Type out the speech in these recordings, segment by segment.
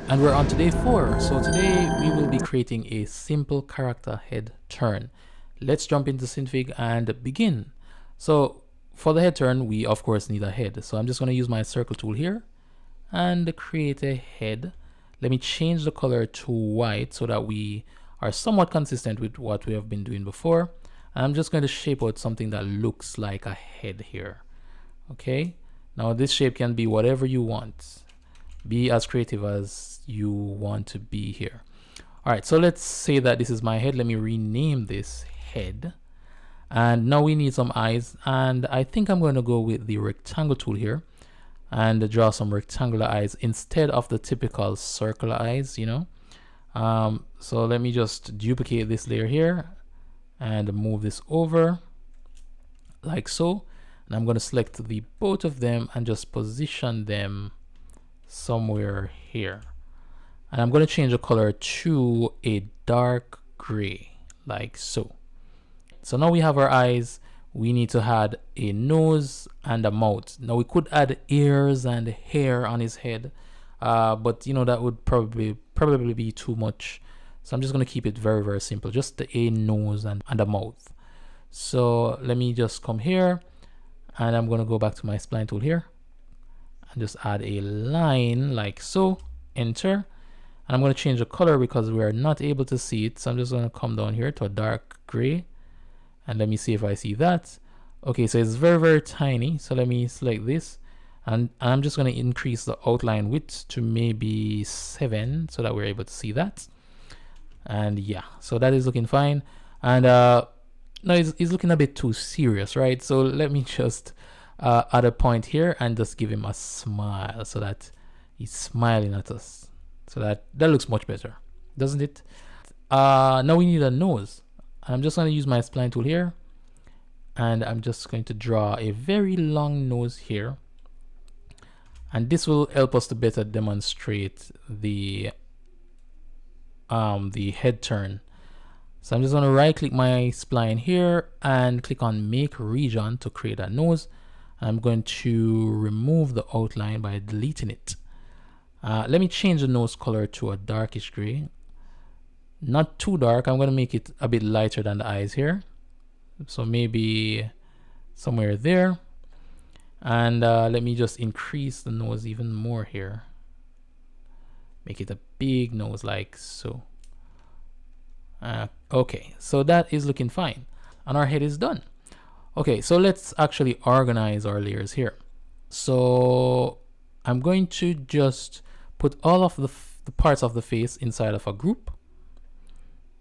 And we're on to day 4. So today we will be creating a simple character head turn. Let's jump into Synfig and begin. So for the head turn, we of course need a head. So I'm just going to use my circle tool here and create a head. Let me change the color to white so that we are somewhat consistent with what we have been doing before. And I'm just going to shape out something that looks like a head here. Okay, now this shape can be whatever you want. Be as creative as you want to be here. All right, so let's say that this is my head. Let me rename this head. And now we need some eyes, and I think I'm going to go with the rectangle tool here and draw some rectangular eyes instead of the typical circular eyes, you know. So let me just duplicate this layer here and move this over like so. And I'm going to select the both of them and just position them somewhere here. And I'm going to change the color to a dark gray like so. So now we have our eyes. We need to add a nose and a mouth. Now we could add ears and hair on his head, but you know that would probably be too much. So I'm just going to keep it very, very simple, just a nose and a mouth. So let me just come here and I'm going to go back to my spline tool here and just add a line like so. Enter. And I'm going to change the color because we are not able to see it. So I'm just going to come down here to a dark gray. And let me see if I see that. Okay, so it's very, very tiny. So let me select this. And I'm just going to increase the outline width to maybe 7 so that we're able to see that. And yeah, so that is looking fine. And no, it's looking a bit too serious, right? So let me just add a point here and just give him a smile so that he's smiling at us. So that looks much better, doesn't it? Now we need a nose. I'm just going to use my spline tool here and I'm just going to draw a very long nose here, and this will help us to better demonstrate the head turn. So I'm just going to right click my spline here and click on make region to create a nose. I'm going to remove the outline by deleting it. Let me change the nose color to a darkish gray. Not too dark. I'm going to make it a bit lighter than the eyes here. So maybe somewhere there. And let me just increase the nose even more here. Make it a big nose like so. Okay, so that is looking fine. And our head is done. Okay, so let's actually organize our layers here. So I'm going to just put all of the parts of the face inside of a group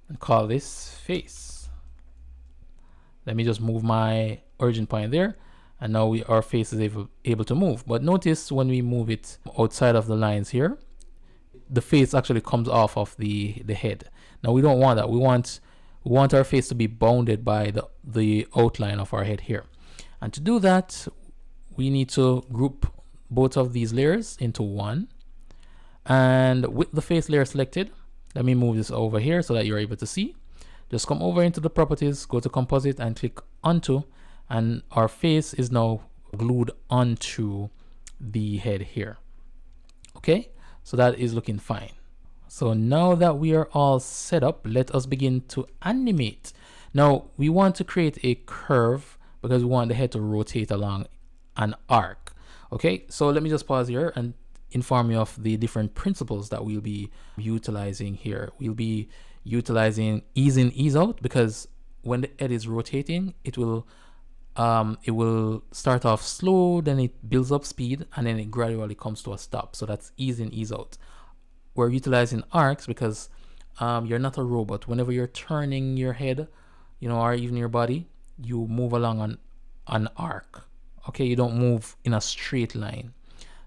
and call this face. Let me just move my origin point there, and now our face is able to move. But notice when we move it outside of the lines here, the face actually comes off of the head. Now we don't want that. We want our face to be bounded by the outline of our head here. And to do that, we need to group both of these layers into one. And with the face layer selected, let me move this over here so that you're able to see. Just come over into the properties, go to composite and click onto, and our face is now glued onto the head here. Okay, so that is looking fine. So now that we are all set up, let us begin to animate. Now we want to create a curve because we want the head to rotate along an arc. Okay, so let me just pause here and inform you of the different principles that we'll be utilizing here. We'll be utilizing ease in, ease out, because when the head is rotating, it will start off slow, then it builds up speed, and then it gradually comes to a stop. So that's ease in, ease out. We're utilizing arcs because you're not a robot. Whenever you're turning your head, you know, or even your body, you move along on an arc. Okay, you don't move in a straight line.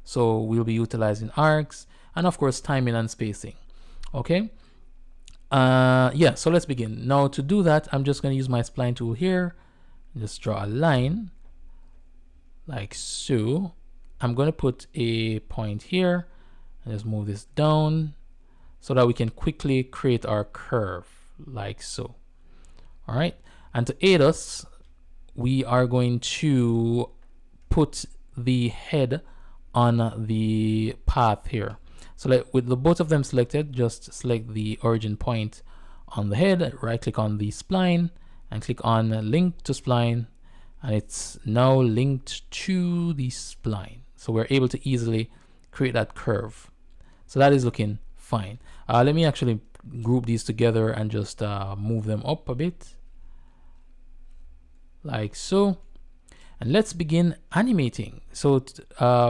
So we'll be utilizing arcs and of course timing and spacing. Okay. Yeah, so let's begin. Now to do that, I'm just going to use my spline tool here and just draw a line like so. I'm going to put a point here and just move this down so that we can quickly create our curve like so. All right. And to aid us, we are going to put the head on the path here. So like with the both of them selected, just select the origin point on the head, right click on the spline and click on link to spline, and it's now linked to the spline. So we're able to easily create that curve. So that is looking fine. Let me actually group these together and just move them up a bit like so, and let's begin animating. So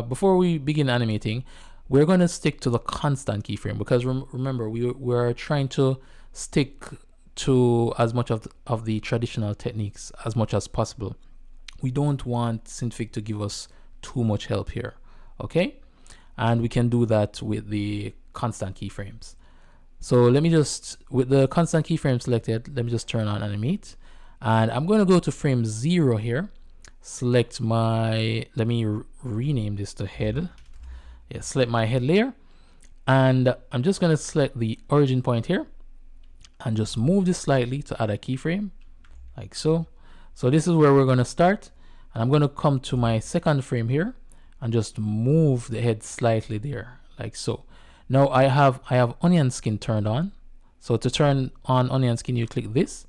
before we begin animating, we're going to stick to the constant keyframe, because remember we're trying to stick to as much of the traditional techniques as much as possible. We don't want Synthwig to give us too much help here, okay? And we can do that with the constant keyframes. So let me just, with the constant keyframe selected, let me just turn on animate, and I'm going to go to frame 0 here, select my, let me rename this to head. Yeah, select my head layer, and I'm just going to select the origin point here and just move this slightly to add a keyframe like so. So this is where we're going to start, and I'm going to come to my second frame here and just move the head slightly there like so. Now I have onion skin turned on. So to turn on onion skin, you click this.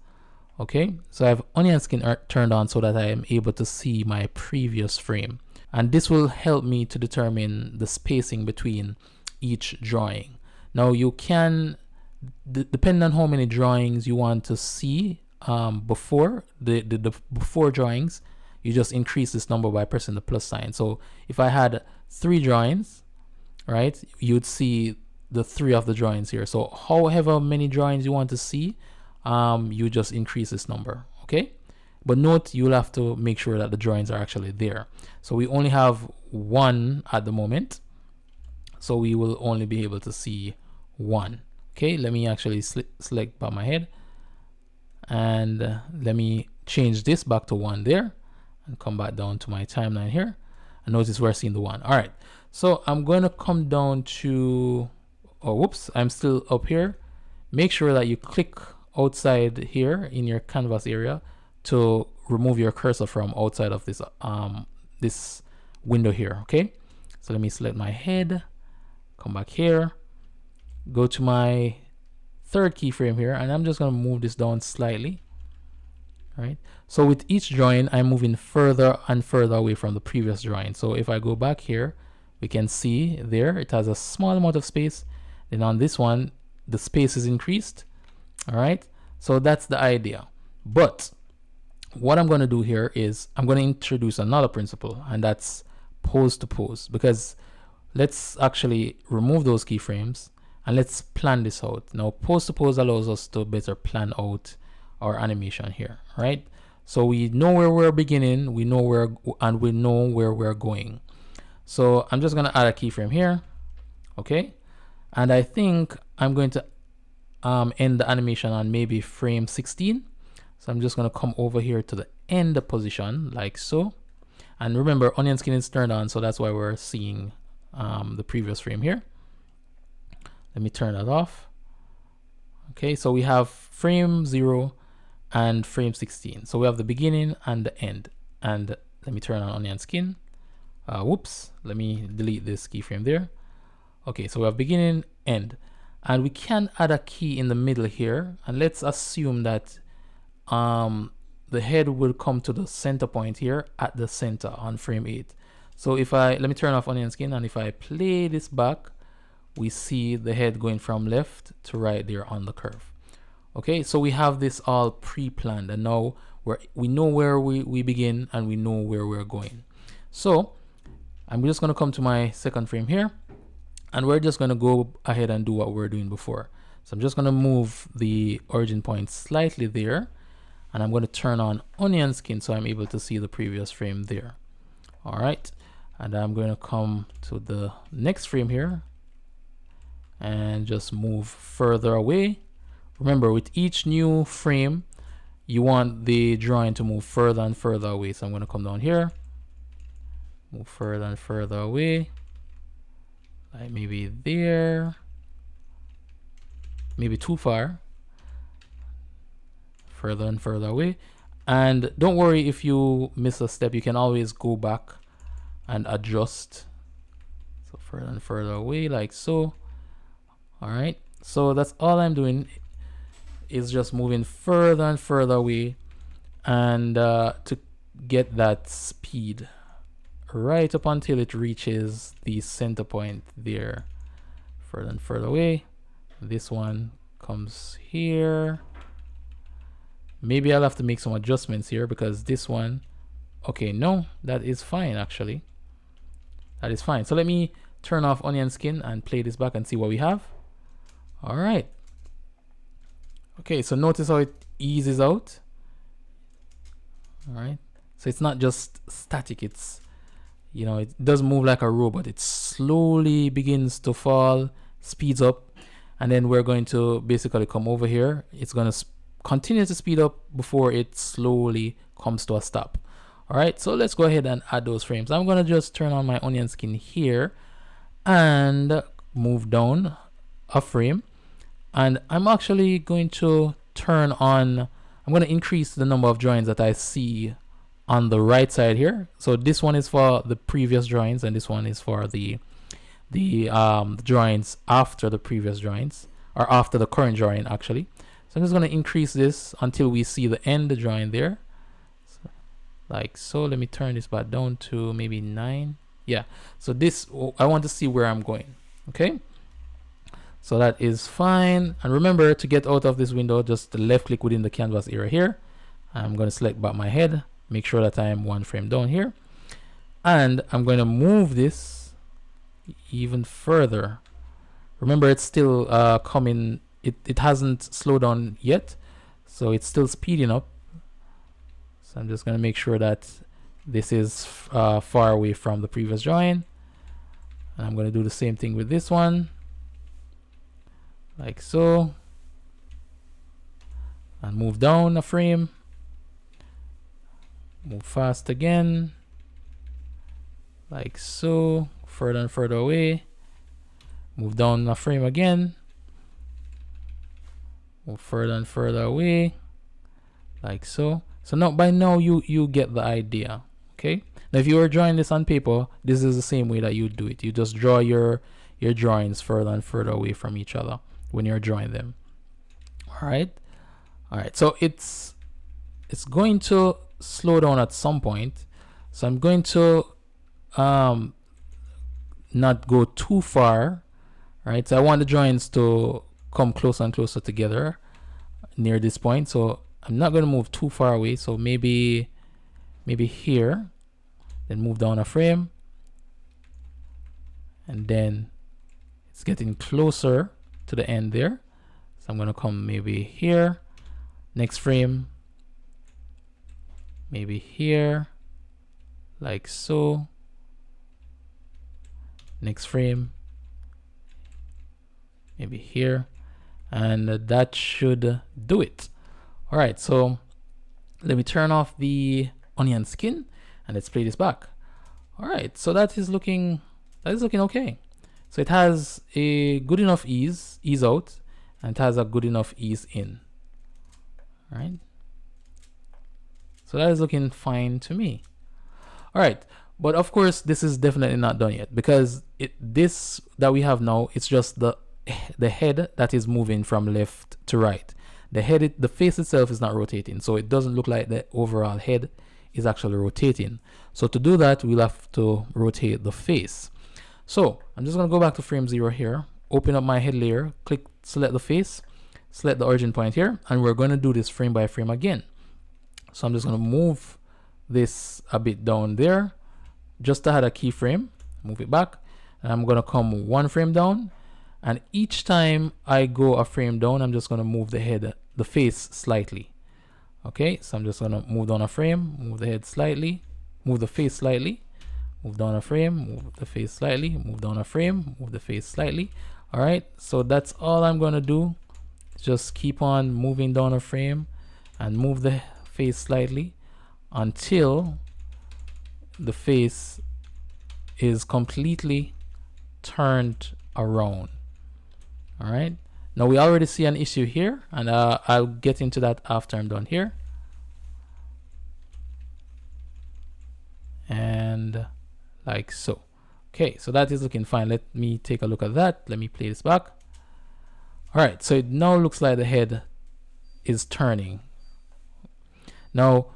Okay, so I have onion skin turned on so that I am able to see my previous frame, and this will help me to determine the spacing between each drawing. Now you can, depending on how many drawings you want to see before the before drawings, you just increase this number by pressing the plus sign. So if I had 3 drawings, right, you'd see the 3 of the drawings here. So however many drawings you want to see, you just increase this number, okay? But note, you'll have to make sure that the drawings are actually there. So we only have 1 at the moment, so we will only be able to see 1. Okay, let me actually select by my head, and let me change this back to 1 there, and come back down to my timeline here, and notice we're seeing the 1. All right, so I'm going to come down to, oh whoops, I'm still up here. Make sure that you click outside here in your canvas area to remove your cursor from outside of this this window here. Okay, so let me select my head, come back here, go to my third keyframe here, and I'm just going to move this down slightly. All right, so with each drawing I'm moving further and further away from the previous drawing. So if I go back here, we can see there it has a small amount of space, then on this one the space is increased. All right, so that's the idea. But what I'm going to do here is I'm going to introduce another principle, and that's pose to pose, because let's actually remove those keyframes and let's plan this out. Now pose to pose allows us to better plan out our animation here, right? So we know where we're beginning, we know where, and we know where we're going. So I'm just going to add a keyframe here, okay? And I think I'm going to end the animation on maybe frame 16. So I'm just going to come over here to the end position like so. And remember, onion skin is turned on, so that's why we're seeing the previous frame here. Let me turn that off. Okay, so we have frame 0 and frame 16. So we have the beginning and the end. And let me turn on onion skin. Whoops, let me delete this keyframe there. Okay, so we have beginning, end. And we can add a key in the middle here, and let's assume that the head will come to the center point here at the center on frame 8. So if let me turn off onion skin, and if I play this back, we see the head going from left to right there on the curve. Okay, so we have this all pre-planned, and now we know where we begin and we know where we're going. So I'm just going to come to my second frame here, and we're just going to go ahead and do what we were doing before. So I'm just going to move the origin point slightly there, and I'm going to turn on onion skin so I'm able to see the previous frame there. All right, and I'm going to come to the next frame here and just move further away. Remember, with each new frame, you want the drawing to move further and further away. So I'm going to come down here, move further and further away. Like maybe there, maybe too far, further and further away. And don't worry if you miss a step, you can always go back and adjust. So further and further away, like so. All right, so that's all I'm doing, is just moving further and further away, and to get that speed right up until it reaches the center point there. Further and further away. This one comes here. Maybe I'll have to make some adjustments here, because this one, okay, no, that is fine actually. That is fine. So let me turn off onion skin and play this back and see what we have. All right. Okay, so notice how it eases out. All right. So it's not just static, it's, you know, it does move like a robot. It slowly begins to fall, speeds up, and then we're going to basically come over here. It's going to continue to speed up before it slowly comes to a stop. All right, so let's go ahead and add those frames. I'm going to just turn on my onion skin here and move down a frame. And I'm actually going to turn on, I'm going to increase the number of drawings that I see on the right side here. So this one is for the previous drawings, and this one is for the drawings after the previous drawings, or after the current drawing actually. So I'm just going to increase this until we see the end drawing there. So, like so. Let me turn this back down to maybe 9. Yeah, so this, I want to see where I'm going. Okay, so that is fine. And remember, to get out of this window, just left click within the canvas area here. I'm going to select back my head, make sure that I am 1 frame down here, and I'm going to move this even further. Remember, it's still coming, it hasn't slowed down yet, so it's still speeding up. So I'm just going to make sure that this is far away from the previous drawing, and I'm going to do the same thing with this one, like so, and move down a frame, move fast again, like so, further and further away, move down a frame again, move further and further away, like so. So now, by now you get the idea. Okay, now if you were drawing this on paper, this is the same way that you do it. You just draw your drawings further and further away from each other when you're drawing them. All right, so it's going to slow down at some point, so I'm going to not go too far. Right, so I want the drawings to come closer and closer together near this point, so I'm not going to move too far away. So maybe here, then move down a frame, and then it's getting closer to the end there, so I'm going to come maybe here, next frame, maybe here, like so, next frame, maybe here, and that should do it. All right, so let me turn off the onion skin and let's play this back. All right, so that is looking okay. So it has a good enough ease out, and it has a good enough ease in. All right, so that is looking fine to me. All right, but of course this is definitely not done yet, because this that we have now, it's just the head that is moving from left to right. The face itself is not rotating, so it doesn't look like the overall head is actually rotating. So to do that, we'll have to rotate the face. So I'm just going to go back to frame 0 here, open up my head layer, click, select the face, select the origin point here, and we're going to do this frame by frame again. So I'm just going to move this a bit down there, just to add a keyframe, move it back, and I'm going to come 1 frame down. And each time I go a frame down, I'm just going to move the face slightly. Okay, so I'm just going to move down a frame, move the head slightly, move the face slightly, move down a frame, move the face slightly, move down a frame, move the face slightly. All right, so that's all I'm going to do. Just keep on moving down a frame and move the face slightly until the face is completely turned around. All right, now we already see an issue here, and I'll get into that after I'm done here. And like so. Okay, so that is looking fine. Let me take a look at that. Let me play this back. All right, so it now looks like the head is turning. Now,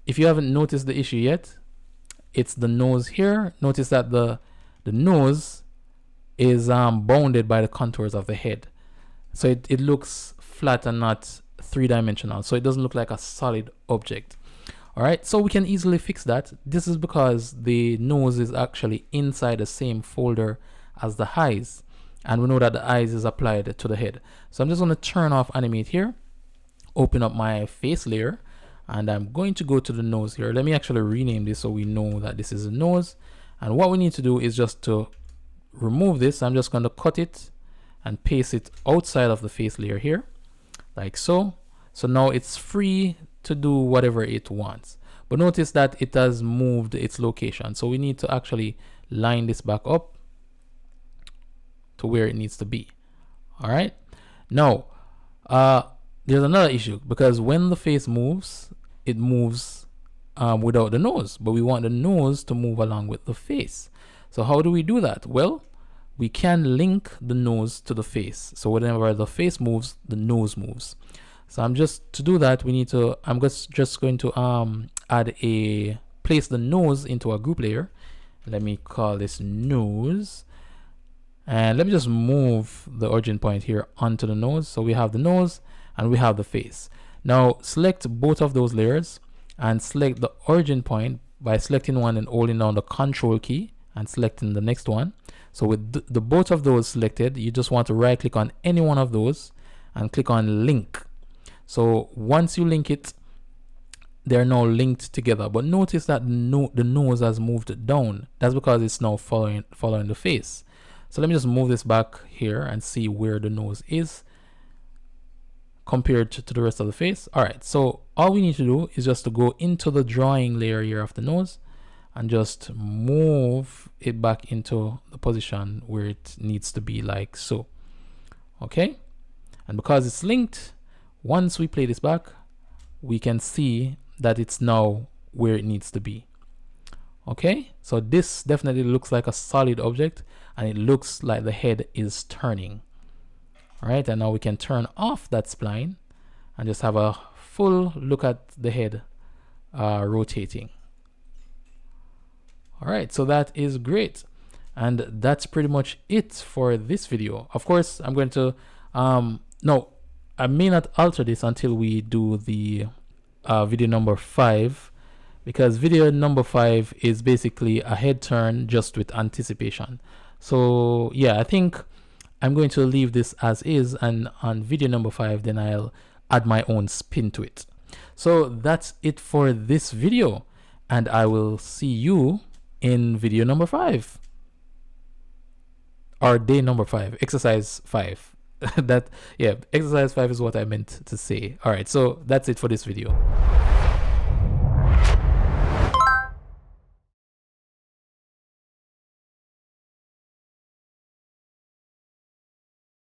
if you haven't noticed the issue yet, it's the nose here. Notice that the nose is bounded by the contours of the head. So it looks flat and not three-dimensional. So it doesn't look like a solid object. All right, so we can easily fix that. This is because the nose is actually inside the same folder as the eyes. And we know that the eyes is applied to the head. So I'm just going to turn off animate here, open up my face layer, and I'm going to go to the nose here. Let me actually rename this so we know that this is a nose. And what we need to do is just to remove this. I'm just going to cut it and paste it outside of the face layer here, like so. So now it's free to do whatever it wants. But notice that it has moved its location. So we need to actually line this back up to where it needs to be. All right. Now, there's another issue, because when the face moves, it moves without the nose, but we want the nose to move along with the face. So how do we do that? Well, we can link the nose to the face. So whenever the face moves, the nose moves. So to do that, we need to, I'm just going to place the nose into a group layer. Let me call this nose. And let me just move the origin point here onto the nose. So we have the nose and we have the face. Now select both of those layers and select the origin point by selecting one and holding down the control key and selecting the next one. So with the both of those selected, you just want to right click on any one of those and click on link. So once you link it, they're now linked together. But notice that the nose has moved down. That's because it's now following the face. So let me just move this back here and see where the nose is compared to the rest of the face. All right, so all we need to do is just to go into the drawing layer here of the nose and just move it back into the position where it needs to be, like so. Okay, and because it's linked, once we play this back, we can see that it's now where it needs to be. Okay, so this definitely looks like a solid object, and it looks like the head is turning. All right, and now we can turn off that spline and just have a full look at the head rotating. All right, so that is great. And that's pretty much it for this video. Of course, I'm going to, no, I may not alter this until we do the video number 5, because video number 5 is basically a head turn just with anticipation. So yeah, I think I'm going to leave this as is, and on video number 5, then I'll add my own spin to it. So that's it for this video, and I will see you in video number 5, or day number 5, exercise 5. That, yeah, exercise 5 is what I meant to say. All right, so that's it for this video.